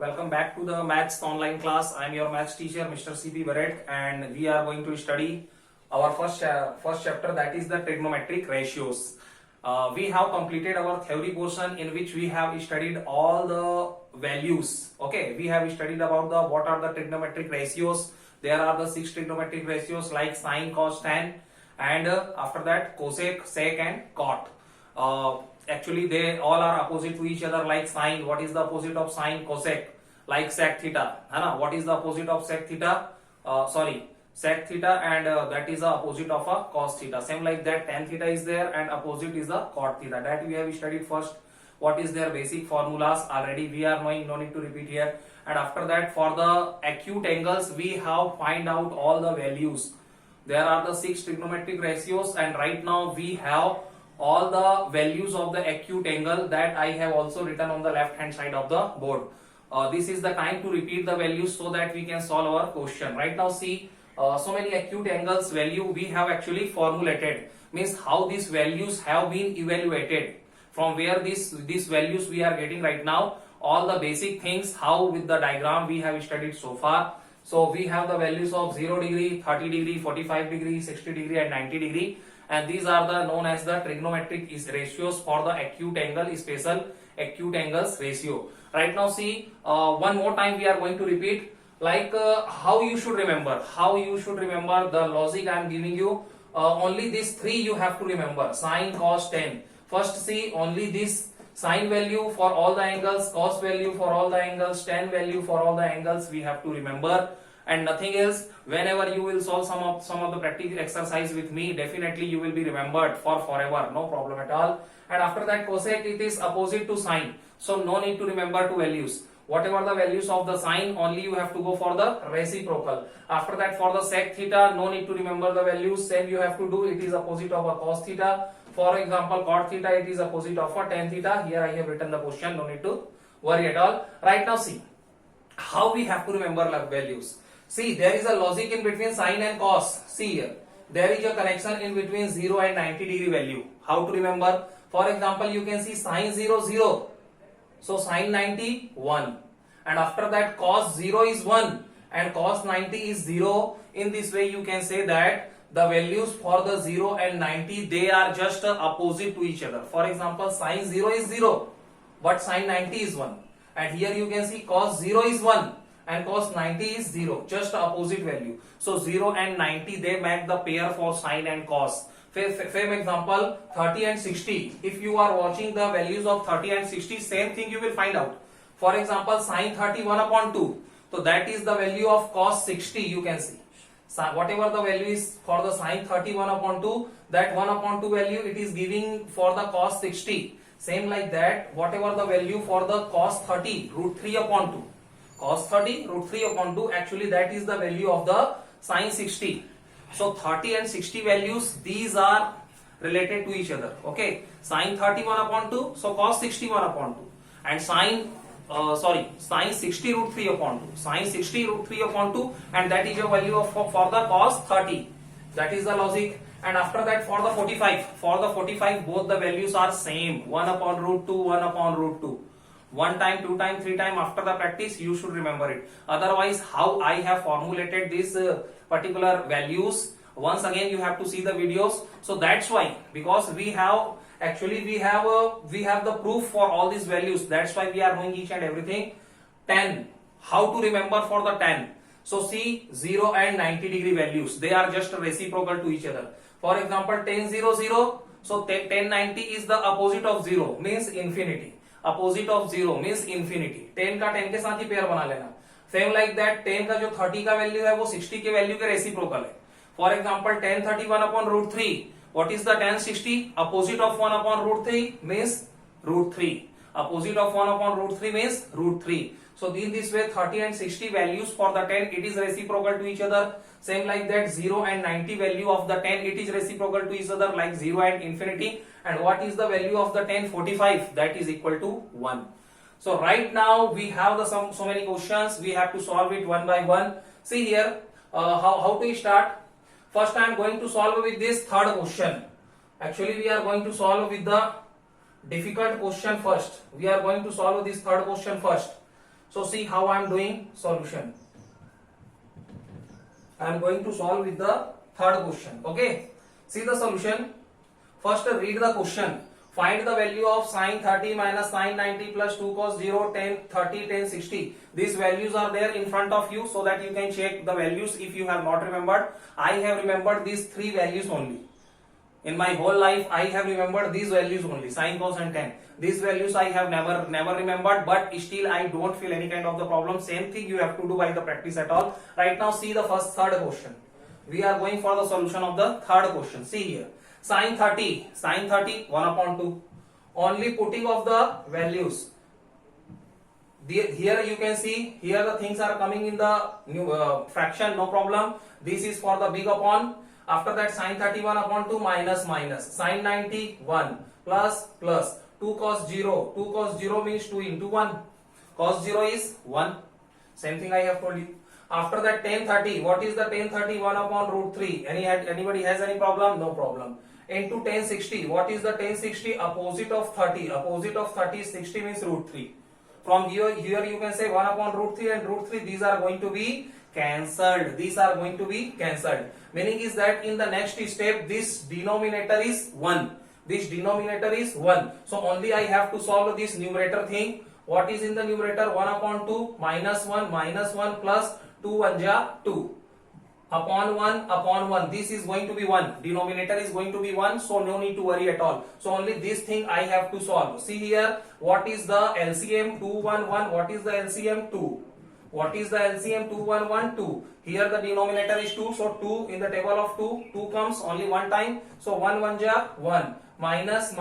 Welcome back to the Maths online class. I am your Maths teacher, Mr. C.P. Barrett, and we are going to study our first chapter, that is the trigonometric ratios. We have completed our theory portion in which we have studied all the values. Okay, we have studied about the what are the trigonometric ratios. There are the 6 trigonometric ratios like sine, cos, tan, and after that cosec, sec, and cot. Actually they all are opposite to each other. Like sine, what is the opposite of sine? Cosec. Like sec theta, what is the opposite of sec theta? Sec theta, and that is the opposite of a cos theta. Same like that, tan theta is there and opposite is the cot theta. That we have studied first. What is their basic formulas already we are knowing, no need to repeat here. And after that, for the acute angles we have find out all the values. There are the 6 trigonometric ratios, and right now we have all the values of the acute angle that I have also written on the left hand side of the board. This is the time to repeat the values so that we can solve our question. Right now see, so many acute angles value we have actually formulated, means how these values have been evaluated, from where these values we are getting right now, all the basic things, how with the diagram we have studied so far. So we have the values of 0 degree, 30 degree, 45 degree, 60 degree and 90 degree, and these are the known as the trigonometric ratios for the acute angle, special acute angles ratio. Right now see, one more time we are going to repeat, like how you should remember the logic I am giving you. Only these 3 you have to remember: sine, cos, tan. First see, only this sine value for all the angles, cos value for all the angles, tan value for all the angles we have to remember, and nothing else. Whenever you will solve some of the practical exercise with me, definitely you will be remembered for forever, no problem at all. And after that, cosec, it is opposite to sine, so no need to remember 2 values. Whatever the values of the sine, only you have to go for the reciprocal. After that, for the sec theta, no need to remember the values, same you have to do, it is opposite of a cos theta. For example, cot theta, it is opposite of a tan theta. Here I have written the question, no need to worry at all. Right now see, how we have to remember values. See, there is a logic in between sine and cos. See here, there is a connection in between 0 and 90 degree value. How to remember? For example, you can see sine 0, 0. So sine 90, 1. And after that, cos 0 is 1 and cos 90 is 0. In this way, you can say that the values for the 0 and 90, they are just opposite to each other. For example, sine 0 is 0, but sine 90 is 1. And here you can see cos 0 is 1 and cos 90 is 0, just opposite value. So 0 and 90, they make the pair for sine and cos. Same example, 30 and 60. If you are watching the values of 30 and 60, same thing you will find out. For example, sine 30 1 upon 2. So that is the value of cos 60, you can see. So whatever the value is for the sine 30 1 upon 2, that 1 upon 2 value it is giving for the cos 60. Same like that, whatever the value for the cos 30 root 3 upon 2. Cos 30 root 3 upon 2, actually that is the value of the sine 60. So 30 and 60 values, these are related to each other. Okay, sine 31 upon 2, so cos 61 upon 2, and sine 60 root 3 upon 2, sine 60 root 3 upon 2, and that is a value of for the cos 30. That is the logic. And after that, for the 45, both the values are same: 1 upon root 2, 1 upon root 2. 1 time, 2 time, 3 time, after the practice you should remember it. Otherwise, how I have formulated these particular values, once again you have to see the videos. So that's why, because we have the proof for all these values, that's why we are knowing each and everything. Tan, how to remember for the tan? So see, 0 and 90 degree values, they are just reciprocal to each other. For example, tan 0, 0, so tan 90 is the opposite of 0, means infinity. Opposite of 0 means infinity. 10 का 10 के साथ ही pair बना लेना. Same like that, 10 का जो 30 का value है वो 60 के वैल्यू के रेसिप्रोकल है. For example, tan 31 upon root 3. What is the tan 60? Opposite of 1 upon root 3 means root 3. Opposite of 1 upon root 3 means root 3. So in this way, 30 and 60 values for the tan, it is reciprocal to each other. Same like that, 0 and 90 value of the tan, it is reciprocal to each other, like 0 and infinity. And what is the value of the tan? 45, that is equal to 1. So right now we have the so many questions, we have to solve it one by one. See here, how to start. First I am going to solve with this third question. Actually we are going to solve with the difficult question first. We are going to solve this third question first. So see how I am doing solution. I am going to solve with the third question. Okay. See the solution. First read the question. Find the value of sin 30 minus sin 90 plus 2 cos 0, 10, 30, 10, 60. These values are there in front of you so that you can check the values if you have not remembered. I have remembered these three values only. In my whole life, I have remembered these values only, sin, cos and tan. These values I have never remembered, but still I don't feel any kind of the problem. Same thing you have to do by the practice at all. Right now, see the third question. We are going for the solution of the third question. See here. Sin 30, 1 upon 2. Only putting of the values. Here you can see, here the things are coming in the new fraction, no problem. This is for the big upon. After that, sin 31 upon 2 minus minus. Sin 90, 1 plus plus. 2 cos 0. 2 cos 0 means 2 into 1. Cos 0 is 1. Same thing I have told you. After that, tan 30. What is the tan 30? 1 upon root 3. Anybody has any problem? No problem. Into tan 60. What is the tan 60? Opposite of 30. Opposite of 30 is 60 means root 3. From here you can say 1 upon root 3 and root 3. These are going to be cancelled. These are going to be cancelled. Meaning is that in the next step, this denominator is 1. This denominator is 1. So only I have to solve this numerator thing. What is in the numerator? 1 upon 2 minus 1 plus 2 1 ja 2. Upon 1. This is going to be 1. Denominator is going to be 1. So no need to worry at all. So only this thing I have to solve. See here. What is the LCM? 2 1 1. What is the LCM? 2. What is the LCM? 2 1 1 2. Here the denominator is 2. So 2 in the table of 2. 2 comes only one time. So 1 1 ja 1. Minus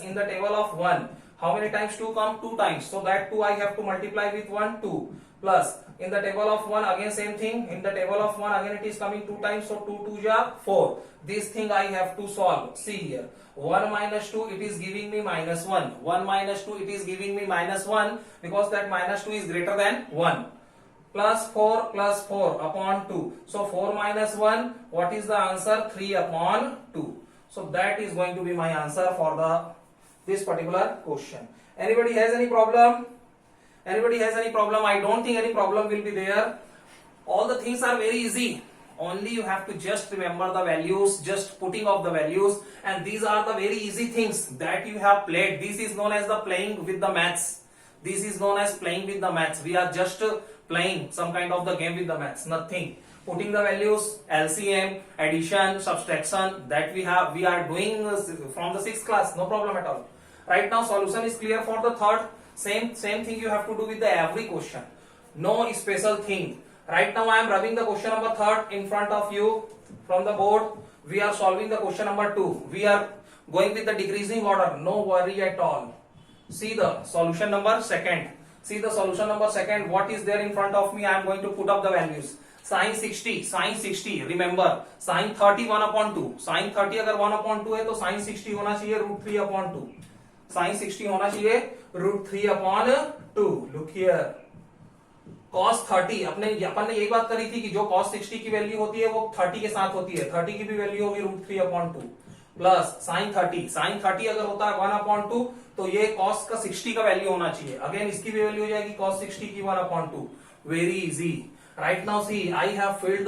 in the table of 1. How many times 2 come? 2 times. So that 2 I have to multiply with 1 2. Plus in the table of 1 again same thing. In the table of 1 again it is coming 2 times. So 2 2 ja 4. This thing I have to solve. See here. 1 minus 2 it is giving me minus 1. 1 minus 2 it is giving me minus 1 because that minus 2 is greater than 1. Plus 4 upon 2. So 4 minus 1. What is the answer? 3 upon 2. So that is going to be my answer for this particular question. Anybody has any problem? Anybody has any problem? I don't think any problem will be there. All the things are very easy. Only you have to just remember the values, just putting of the values, and these are the very easy things that you have played. This is known as the playing with the maths. This is known as playing with the maths. We are just playing some kind of the game with the maths, nothing. Putting the values, LCM, addition, subtraction, that we are doing from the 6th class, no problem at all. Right now solution is clear for the third. Same thing you have to do with the every question. No special thing. Right now I am rubbing the question number 3 in front of you from the board. We are solving the question number 2. We are going with the decreasing order. No worry at all. See the solution number 2. See the solution number 2. What is there in front of me? I am going to put up the values. Sin 60. Remember, sin 30 1 upon 2. Sin 30 अगर 1 upon 2 है तो sin 60 होना चाहिए root 3 upon 2. Sin 60 होना चाहिए root 3 upon 2. Look here. Cos 30 अपन ने यही बात करी थी कि जो cos 60 की वैल्यू होती है वो 30 के साथ होती है. 30 की भी वैल्यू होगी root 3 upon 2. प्लस sin 30 अगर होता है 1 upon 2 तो ये cos का 60 का वैल्यू होना चाहिए. अगेन इसकी भी वैल्यू हो जाएगी cos 60 की 1 upon 2. Very easy. Right now see, I have filled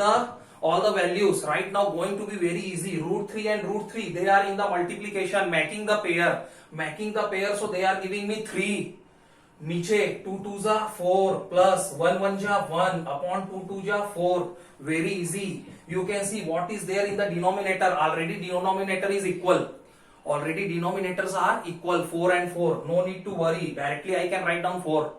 all the values. Right now going to be very easy. Root 3 and root 3, they are in the multiplication, making the pair. So they are giving me 3. नीचे 2 2 जा 4 plus 1 1 जा 1 upon 2 2 जा 4. Very easy. You can see what is there in the denominator. Already denominator is equal. Already denominators are equal, 4 and 4. No need to worry. Directly I can write down 4.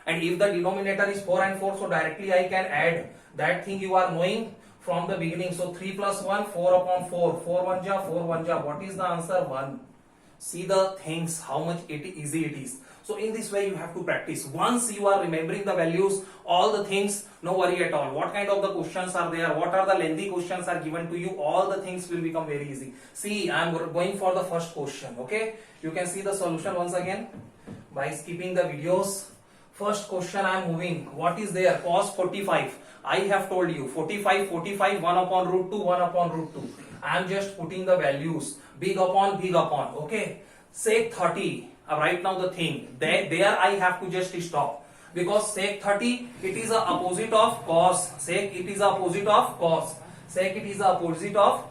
And if the denominator is 4 and 4, so directly I can add. That thing you are knowing from the beginning. So 3 plus 1, 4 upon 4. 4 1 ja, 4 1 ja. What is the answer? 1. See the things, how much easy it is. So in this way you have to practice. Once you are remembering the values, all the things, no worry at all. What kind of the questions are there? What are the lengthy questions are given to you? All the things will become very easy. See, I am going for the first question. Okay, you can see the solution once again by skipping the videos. First question I am moving. What is there? Cos 45. I have told you 45, 1 upon root 2, 1 upon root 2. I am just putting the values. Big upon. Okay. Sec 30. Right now the thing. There I have to just stop. because sec 30 it is a opposite of cos. Sec it is a opposite of cos. Sec it is a opposite of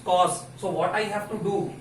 cos. So what I have to do?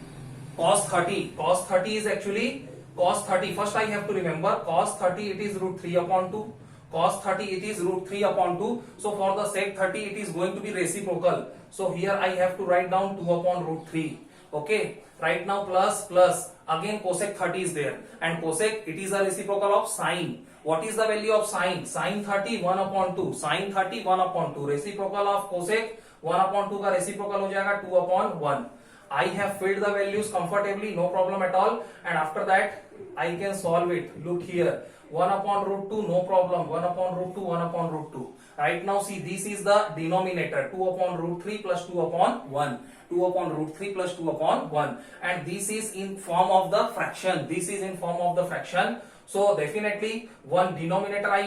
Cos 30. Cos 30 is actually cos 30. First I have to remember cos 30 it is root 3 upon 2. Cos 30 it is root 3 upon 2. So for the sec 30 it is going to be reciprocal. So here I have to write down 2 upon root 3. Okay. Right now plus again cosec 30 is there, and cosec it is a reciprocal of sine. What is the value of sine? Sine 30 1 upon 2. Sine 30 1 upon 2. Reciprocal of cosec 1 upon 2 का reciprocal हो जाएगा 2 upon 1. I have filled the values comfortably, no problem at all, and after that I can solve it. Look here, 1 upon root 2, no problem. 1 upon root 2, 1 upon root 2. Right now see, this is the denominator, 2 upon root 3 plus 2 upon 1. 2 upon root 3 plus 2 upon 1, and this is in form of the fraction. This is in form of the fraction. So definitely one denominator I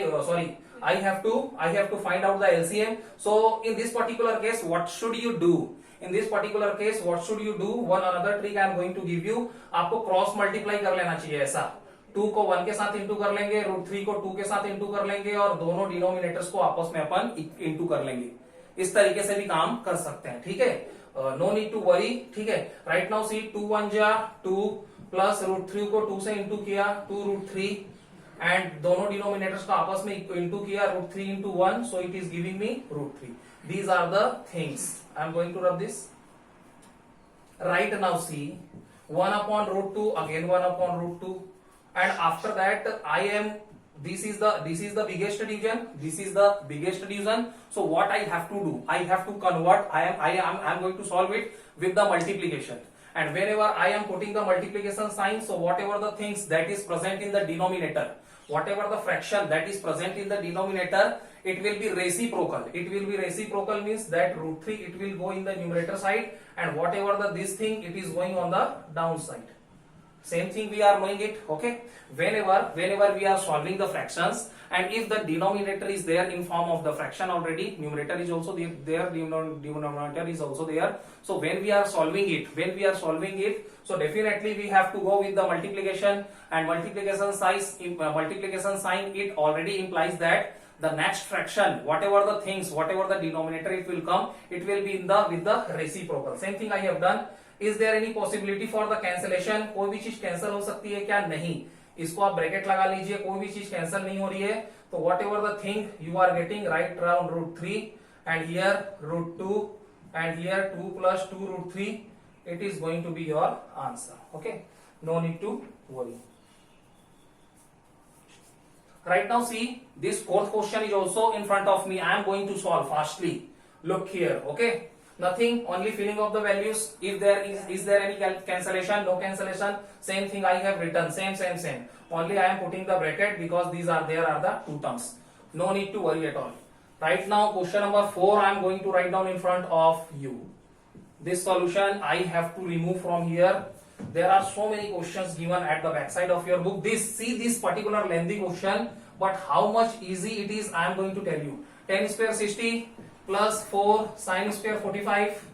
have to find out the LCM. So in this particular case, what should you do? In this particular case, what should you do? One another trick I am going to give you. आपको cross multiply कर लेना चाहिए ऐसा. 2 को 1 के साथ into कर लेंगे, रूट 3 को 2 के साथ इंटू कर लेंगे, और दोनों डिनोमिनेटर्स को आपस में अपन इंटू कर लेंगे. इस तरीके से भी काम कर सकते हैं. ठीक है, नो नीड टू वरी. ठीक है, राइट नाउ सी 2 1 जा 2 प्लस रूट 3 को 2 से इंटू किया 2 रूट 3, एंड दोनों डिनोमिनेटर्स को आपस में इंटू किया root 3 into 1, so it is giving me root 3. These are the things. I am going to rub this. Right now see, 1 upon root 2, again 1 upon root 2, and after that this is the biggest division. This is the biggest division. So what I have to do? I have to convert. I am going to solve it with the multiplication. And whenever I am putting the multiplication sign, so whatever the things that is present in the denominator, whatever the fraction that is present in the denominator, it will be reciprocal. It will be reciprocal means that root 3 it will go in the numerator side, and whatever the this thing it is going on the downside. Same thing we are knowing it. Okay, whenever we are solving the fractions, and if the denominator is there in form of the fraction already, numerator is also there, denominator is also there. So when we are solving it, so definitely we have to go with the multiplication, and multiplication sign it already implies that the next fraction, whatever the denominator it will come, it will be with the reciprocal. Same thing I have done. Is there any possibility for the cancellation? कोई भी चीज cancel हो सकती है क्या? नहीं. इसको आप ब्रैकेट लगा लीजिए, कोई भी चीज कैंसिल नहीं हो रही है. तो whatever the thing you are getting, write down root 3, and here root 2, and here 2 plus 2 root 3. It is going to be your answer. Okay, no need to worry. Right now see, this fourth question is also in front of me. I am going to solve fastly. Look here. Okay, nothing, only filling of the values. If there is there any cancellation? No cancellation. Same thing I have written, same. Only I am putting the bracket because there are the two terms. No need to worry at all. Right now question number 4 I am going to write down in front of you. This solution I have to remove from here. There are so many questions given at the back side of your book. See this particular lengthy question, but how much easy it is I am going to tell you. 10 square 60 plus 4 sine square 45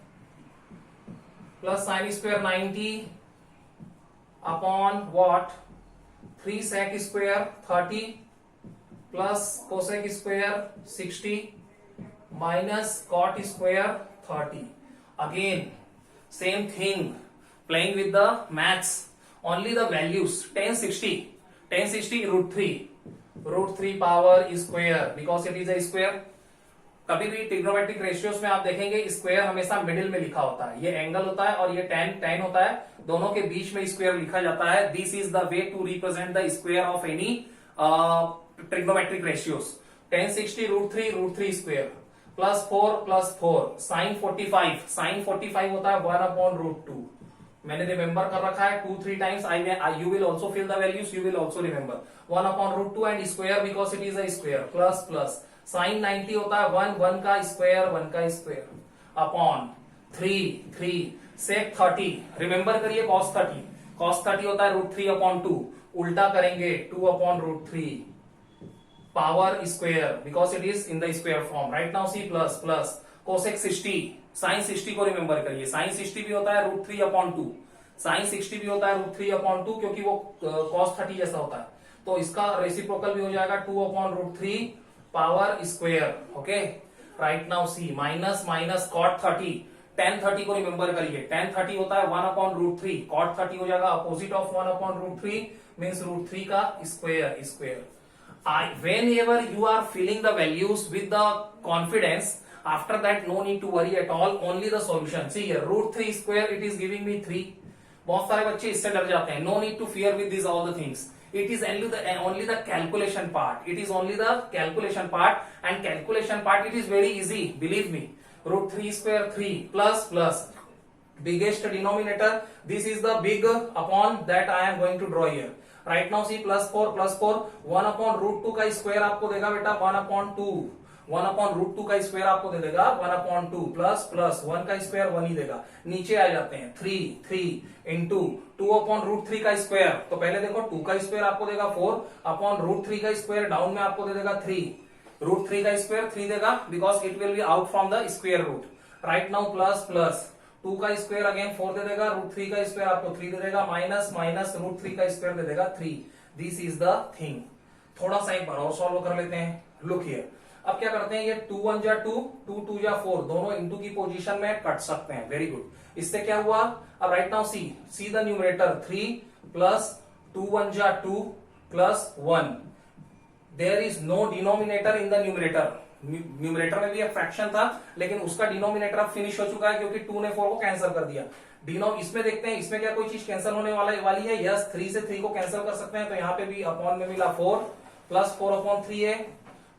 plus sine square 90 upon what? 3 sec square 30 plus cosec square 60 minus cot square 30. Again same thing, playing with the maths, only the values. 1060 root 3 power square, because it is a square. कभी भी trigonometric ratios में आप देखेंगे square हमेशा middle में लिखा होता है. ये एंगल होता है और ये tan होता है, दोनों के बीच में स्क्वायर लिखा जाता है. This is the way to represent the square of any trigonometric ratios. 1060 root 3 square plus 4 sine 45 होता है 1 अपॉन रूट 2. मैंने रिमेंबर कर रखा है 2-3 times. You will also fill the values, you will also remember 1 upon root 2 and square because it is a square plus sine 90 होता है 1 का square upon 3 sec 30. Remember करिए cos 30 होता है रूट 3 अपॉन 2. उल्टा करेंगे 2 upon root 3 power square because it is in the square form. Right now see plus cosec 60 sine 60 को remember करिए. साइन 60 भी होता है रूट 3 अपॉन 2. साइन 60 भी होता है रूट 3 अपॉन 2 क्योंकि वो cos 30 जैसा होता है. तो इसका रेसिप्रोकल भी हो जाएगा 2/√3 power square. Okay, right now see minus minus cot 30, tan 30 को रिमेंबर करिए, tan 30 होता है 1/√3, cot 30 हो जाएगा अपोजिट ऑफ 1/√3 मीन्स √3 का square. Whenever you are filling the values with the confidence, after that no need to worry at all, only the solution. See here, √3 square it is giving me 3. बहुत सारे बच्चे इससे डर जाते हैं, no need to fear with these all the things. It is only the calculation part. It is only the calculation part, and calculation part it is very easy. Believe me. √3 square 3 plus biggest denominator. This is the big upon that I am going to draw here. Right now see +4 1/√2 का square आपको देगा बेटा 1/2, 1/√2 का square आपको दे देगा 1/2 plus 1 का square 1 ही देगा। नीचे आ जाते हैं 3 इंटू 2/√3 का स्क्वायर, तो पहले देखो 2 का स्क्वायर आपको देगा 4/√3 का स्क्वायर डाउन में आपको दे देगा 3, √3 का स्क्वायर 3 देगा because it will be out from the square root. Right now plus 2 का स्क्वायर अगेन 4 दे देगा, √3 का स्क्वायर आपको 3 दे देगा, माइनस √3 का स्क्वायर दे देगा 3। This is the thing. थोड़ा सा एक बार और सॉल्व कर लेते हैं। लुक हियर, अब क्या करते हैं, ये 2 1 जा 2, 2 2 जा 4, दोनों इंटू की पोजीशन में कट सकते हैं। Very good. इससे क्या हुआ, अब right now see the numerator 3 plus 2 1 जा 2 plus 1। There is no denominator in the numerator. Numerator में भी एक फ्रैक्शन था लेकिन उसका डिनोमिनेटर अब फिनिश हो चुका है क्योंकि 2 ने 4 को कैंसिल कर दिया। इसमें देखते हैं इसमें क्या कोई चीज कैंसिल होने वाली है। यस, 3 से 3 को कैंसिल कर सकते हैं, तो यहाँ पे भी अपॉन में मिला 4 प्लस 4/3 है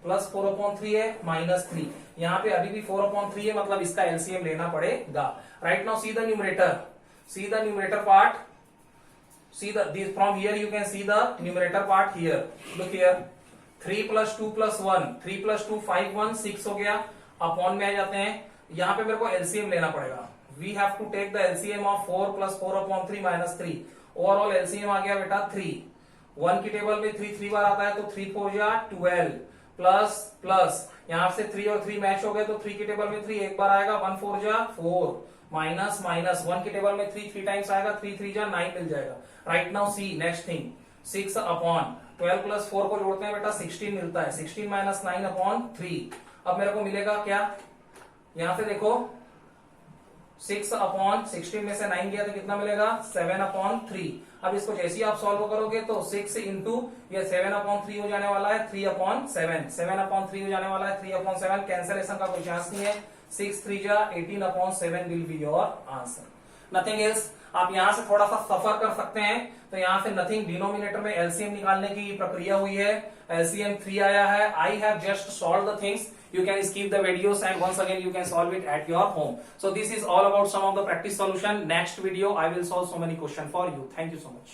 प्लस 4/3 है माइनस 3। यहाँ पे अभी भी 4/3 है, मतलब इसका एलसीएम लेना पड़ेगा। Right now see the numerator part, from here you can see the numerator part here. Look here, 3 + 2 + 1, 3 + 2 5 1 6 हो गया। अपॉन में आ जाते हैं, यहाँ पे मेरे को एलसीएम लेना पड़ेगा। We have to take the LCM of 4 + 4/3 minus 3। Overall LCM आ गया बेटा 3। 1 की टेबल में 3 3 बार आता है तो 3 4 जा 12 प्लस यहां से 3 और 3 मैच हो गए तो 3 की टेबल में 3 एक बार आएगा, 1 4 जा 4 माइनस 1 की टेबल में 3 3 टाइम्स आएगा, 3 3 जा 9 मिल जाएगा। राइट नाउ सी नेक्स्ट थिंग, 6/12 + 4 को जोड़ते हैं बेटा 16 मिलता है, 16 - 9/3। अब मेरे को मिलेगा क्या, यहां से देखो 6/16 में से 9 गया तो कितना मिलेगा 7/3। अब इसको जैसे ही आप सॉल्व करोगे तो 6 इंटू ये 7/3 हो जाने वाला है 3/7, 7/3 हो जाने वाला है 3/7। कैंसलेशन का कोई चांस नहीं है। 6 3 जा 18/7 will be your answer, nothing else. आप यहां से थोड़ा सा सफर कर सकते हैं, तो यहां से नथिंग, डिनोमिनेटर में एलसीएम निकालने की प्रक्रिया हुई है, एलसीएम 3 आया है। I have just solve the things, you can skip the videos and once again you can solve it at your home. So this is all about some of the practice solution. Next video I will solve so many questions for you. Thank you so much.